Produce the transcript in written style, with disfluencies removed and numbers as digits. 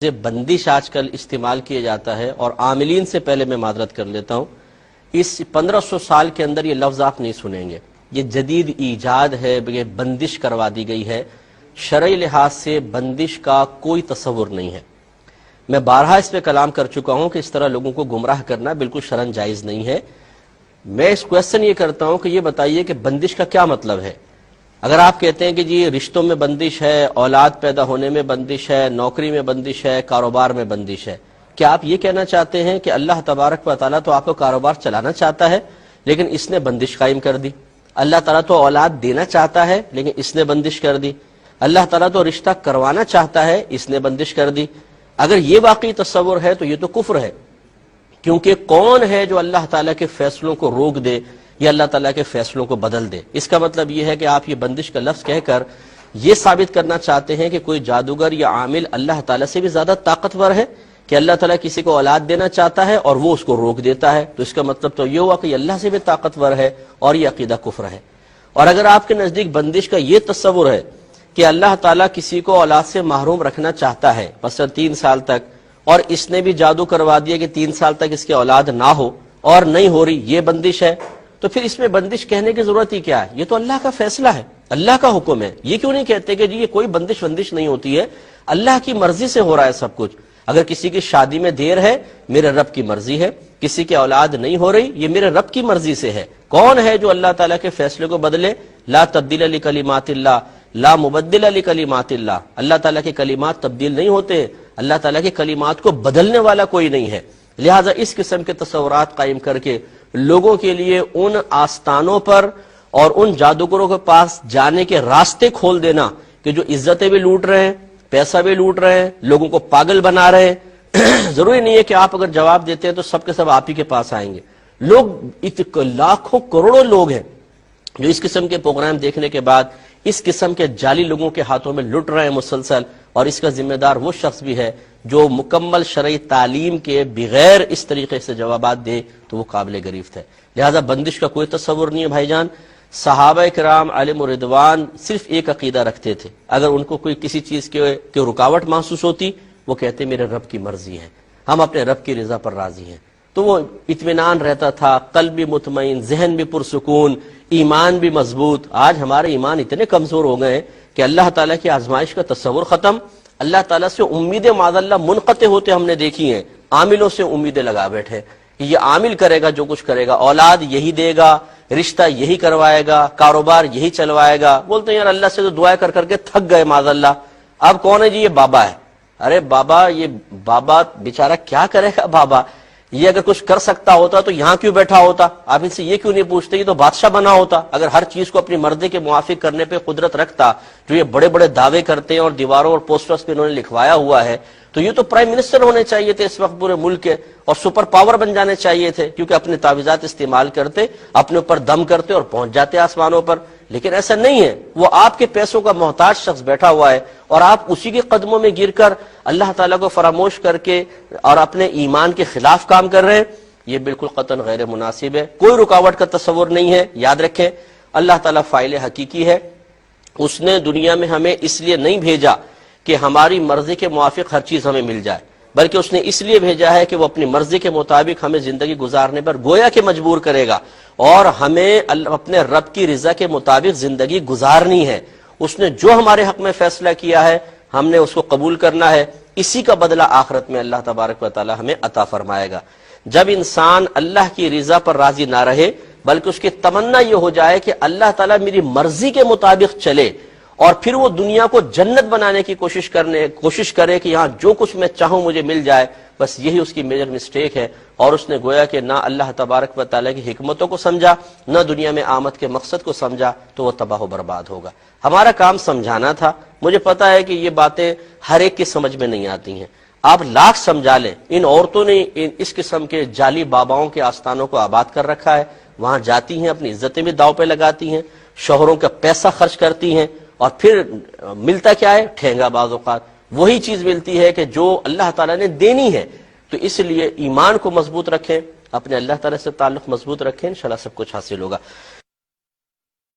بندش آج کل استعمال کیا جاتا ہے، اور عاملین سے پہلے میں معذرت کر لیتا ہوں، اس 1500 سال کے اندر یہ لفظ آپ نہیں سنیں گے. یہ جدید ایجاد ہے، یہ بندش کروا دی گئی ہے. شرعی لحاظ سے بندش کا کوئی تصور نہیں ہے. میں بارہا اس پہ کلام کر چکا ہوں کہ اس طرح لوگوں کو گمراہ کرنا بالکل شرعاً جائز نہیں ہے. میں اس کویسچن یہ کرتا ہوں کہ یہ بتائیے کہ بندش کا کیا مطلب ہے. اگر آپ کہتے ہیں کہ جی رشتوں میں بندش ہے، اولاد پیدا ہونے میں بندش ہے، نوکری میں بندش ہے، کاروبار میں بندش ہے، کیا آپ یہ کہنا چاہتے ہیں کہ اللہ تبارک و تعالیٰ تو آپ کو کاروبار چلانا چاہتا ہے لیکن اس نے بندش قائم کر دی؟ اللہ تعالیٰ تو اولاد دینا چاہتا ہے لیکن اس نے بندش کر دی. اللہ تعالیٰ تو رشتہ کروانا چاہتا ہے، اس نے بندش کر دی. اگر یہ واقعی تصور ہے تو یہ تو کفر ہے، کیونکہ کون ہے جو اللہ تعالیٰ کے فیصلوں کو روک دے یا اللہ تعالیٰ کے فیصلوں کو بدل دے؟ اس کا مطلب یہ ہے کہ آپ یہ بندش کا لفظ کہہ کر یہ ثابت کرنا چاہتے ہیں کہ کوئی جادوگر یا عامل اللہ تعالیٰ سے بھی زیادہ طاقتور ہے، کہ اللہ تعالیٰ کسی کو اولاد دینا چاہتا ہے اور وہ اس کو روک دیتا ہے. تو اس کا مطلب تو یہ ہوا کہ اللہ سے بھی طاقتور ہے، اور یہ عقیدہ کفر ہے. اور اگر آپ کے نزدیک بندش کا یہ تصور ہے کہ اللہ تعالیٰ کسی کو اولاد سے محروم رکھنا چاہتا ہے مثلا 3 سال تک، اور اس نے بھی جادو کروا دیا کہ 3 سال تک اس کی اولاد نہ ہو اور نہیں ہو رہی، یہ بندش ہے، تو پھر اس میں بندش کہنے کی ضرورت ہی کیا ہے؟ یہ تو اللہ کا فیصلہ ہے، اللہ کا حکم ہے. یہ کیوں نہیں کہتے کہ جی یہ کوئی بندش نہیں ہوتی ہے، اللہ کی مرضی سے ہو رہا ہے سب کچھ. اگر کسی کی شادی میں دیر ہے، میرے رب کی مرضی ہے. کسی کی اولاد نہیں ہو رہی، یہ میرے رب کی مرضی سے ہے. کون ہے جو اللہ تعالیٰ کے فیصلے کو بدلے؟ لا تبدیل لکلمات اللہ، لا مبدل لکلمات اللہ. اللہ تعالیٰ کے کلمات تبدیل نہیں ہوتے، اللہ تعالیٰ کے کلمات کو بدلنے والا کوئی نہیں ہے. لہٰذا اس قسم کے تصورات قائم کر کے لوگوں کے لیے ان آستانوں پر اور ان جادوگروں کے پاس جانے کے راستے کھول دینا کہ جو عزتیں بھی لوٹ رہے ہیں، پیسہ بھی لوٹ رہے ہیں، لوگوں کو پاگل بنا رہے ہیں. ضروری نہیں ہے کہ آپ اگر جواب دیتے ہیں تو سب کے سب آپ ہی کے پاس آئیں گے. لوگ لاکھوں کروڑوں لوگ ہیں جو اس قسم کے پروگرام دیکھنے کے بعد اس قسم کے جعلی لوگوں کے ہاتھوں میں لٹ رہے ہیں مسلسل، اور اس کا ذمہ دار وہ شخص بھی ہے جو مکمل شرعی تعلیم کے بغیر اس طریقے سے جوابات دے تو وہ قابل گریفت ہے. لہذا بندش کا کوئی تصور نہیں ہے بھائی جان. صحابہ کرام علیہم رضوان صرف ایک عقیدہ رکھتے تھے، اگر ان کو کوئی کسی چیز کی رکاوٹ محسوس ہوتی وہ کہتے میرے رب کی مرضی ہے، ہم اپنے رب کی رضا پر راضی ہیں. تو وہ اطمینان رہتا تھا، قلب بھی مطمئن، ذہن بھی پرسکون، ایمان بھی مضبوط. آج ہمارے ایمان اتنے کمزور ہو گئے کہ اللہ تعالیٰ کی آزمائش کا تصور ختم. اللہ تعالیٰ سے امیدیں معاذ اللہ منقطع ہوتے ہم نے دیکھی ہیں. عاملوں سے امیدیں لگا بیٹھے کہ یہ عامل کرے گا جو کچھ کرے گا، اولاد یہی دے گا، رشتہ یہی کروائے گا، کاروبار یہی چلوائے گا. بولتے ہیں یار اللہ سے تو دعائیں کر کر کے تھک گئے معاذ اللہ. اب کون ہے جی؟ یہ بابا ہے. ارے بابا، یہ بابا بیچارہ کیا کرے گا؟ بابا یہ اگر کچھ کر سکتا ہوتا تو یہاں کیوں بیٹھا ہوتا؟ آپ ان سے یہ کیوں نہیں پوچھتے؟ یہ تو بادشاہ بنا ہوتا. اگر ہر چیز کو اپنی مرضی کے موافق کرنے پہ قدرت رکھتا، جو یہ بڑے بڑے دعوے کرتے ہیں اور دیواروں اور پوسٹرز پہ انہوں نے لکھوایا ہوا ہے، تو یہ تو پرائم منسٹر ہونے چاہیے تھے اس وقت پورے ملک کے، اور سپر پاور بن جانے چاہیے تھے، کیونکہ اپنے تعویذات استعمال کرتے، اپنے اوپر دم کرتے اور پہنچ جاتے آسمانوں پر. لیکن ایسا نہیں ہے. وہ آپ کے پیسوں کا محتاج شخص بیٹھا ہوا ہے اور آپ اسی کے قدموں میں گر کر اللہ تعالیٰ کو فراموش کر کے اور اپنے ایمان کے خلاف کام کر رہے ہیں. یہ بالکل قطعاً غیر مناسب ہے. کوئی رکاوٹ کا تصور نہیں ہے. یاد رکھیں اللہ تعالیٰ فاعل حقیقی ہے. اس نے دنیا میں ہمیں اس لیے نہیں بھیجا کہ ہماری مرضی کے موافق ہر چیز ہمیں مل جائے، بلکہ اس نے اس لیے بھیجا ہے کہ وہ اپنی مرضی کے مطابق ہمیں زندگی گزارنے پر گویا کہ مجبور کرے گا، اور ہمیں اپنے رب کی رضا کے مطابق زندگی گزارنی ہے. اس نے جو ہمارے حق میں فیصلہ کیا ہے ہم نے اس کو قبول کرنا ہے. اسی کا بدلہ آخرت میں اللہ تبارک و تعالی ہمیں عطا فرمائے گا. جب انسان اللہ کی رضا پر راضی نہ رہے بلکہ اس کی تمنا یہ ہو جائے کہ اللہ تعالیٰ میری مرضی کے مطابق چلے، اور پھر وہ دنیا کو جنت بنانے کی کوشش کرے کہ یہاں جو کچھ میں چاہوں مجھے مل جائے، بس یہی اس کی میجر مسٹیک ہے. اور اس نے گویا کہ نہ اللہ تبارک و تعالیٰ کی حکمتوں کو سمجھا، نہ دنیا میں آمد کے مقصد کو سمجھا، تو وہ تباہ و برباد ہوگا. ہمارا کام سمجھانا تھا. مجھے پتا ہے کہ یہ باتیں ہر ایک کی سمجھ میں نہیں آتی ہیں. آپ لاکھ سمجھا لیں، ان عورتوں نے اس قسم کے جعلی باباؤں کے آستانوں کو آباد کر رکھا ہے. وہاں جاتی ہیں، اپنی عزتیں بھی داؤ پہ لگاتی ہیں، شوہروں کا پیسہ خرچ کرتی ہیں، اور پھر ملتا کیا ہے؟ ٹھینگا. بعض اوقات وہی چیز ملتی ہے کہ جو اللہ تعالیٰ نے دینی ہے. تو اس لیے ایمان کو مضبوط رکھیں، اپنے اللہ تعالیٰ سے تعلق مضبوط رکھیں، انشاءاللہ سب کچھ حاصل ہوگا.